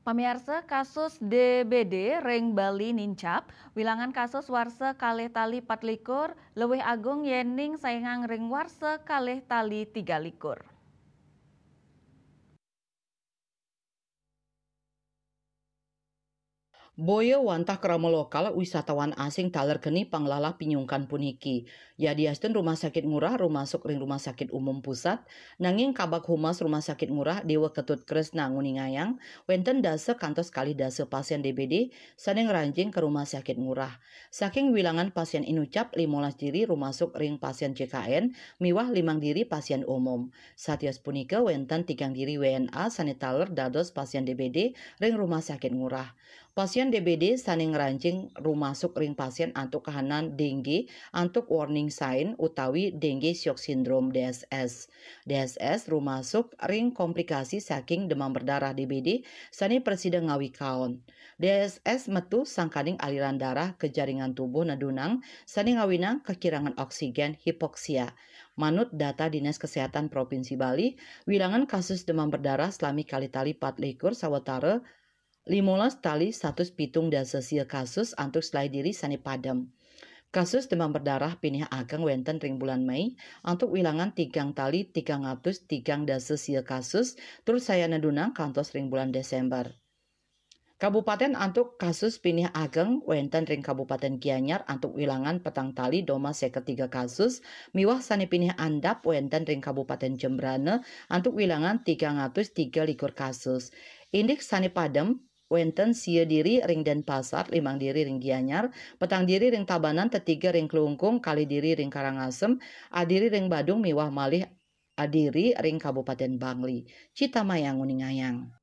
Pamirsa kasus DBD Reng Bali nincap, wilangan kasus warsa kalih tali 24 leuwih agung yening saingang ring warsa kalih tali 23. Boyo wantah krama lokal wisatawan asing talergeni panglala pinyungkan puniki. Ya diasten rumah sakit ngurah rumasuk ring rumah sakit umum pusat, nanging kabak humas rumah sakit ngurah Dewa Ketut Kresna nguningayang, wenten dase kantos kali dase pasien DBD saneng ranjing ke rumah sakit ngurah. Saking wilangan pasien inucap 15 diri rumasuk ring pasien CKN, miwah 5 diri pasien umum. Satios punika wenten 3 diri WNA sanitaler dados pasien DBD ring rumah sakit ngurah. Pasien DBD saning rancing rumasuk ring pasien antuk kahanan dengue antuk warning sign utawi dengue shock syndrome DSS. DSS rumasuk ring komplikasi saking demam berdarah DBD sani presida ngawi kaon. DSS metu sangkaning aliran darah ke jaringan tubuh nadunang sani ngawinang kekirangan oksigen hipoksia. Manut data Dinas Kesehatan Provinsi Bali, wilangan kasus demam berdarah selami kali tali 24 sawetara 15 tali 107 kasus antuk selai diri sani padam. Kasus demam berdarah pinih ageng wenten ring bulan Mei antuk wilangan 3 tali 303 kasus terus saya nadunang kantos ring bulan Desember. Kabupaten antuk kasus pinih ageng wenten ring Kabupaten Gianyar antuk wilangan petang tali doma 3 kasus miwah sani pinih andap wenten ring Kabupaten Jembrane antuk wilangan 303 kasus. Indik sani padem wenten sia diri ring Denpasar, 5 diri ring Gianyar, petang diri ring Tabanan, tetiga ring Kelungkung, kali diri ring Karangasem, adiri ring Badung miwah malih adiri ring Kabupaten Bangli. Cita Mayang Uningayang.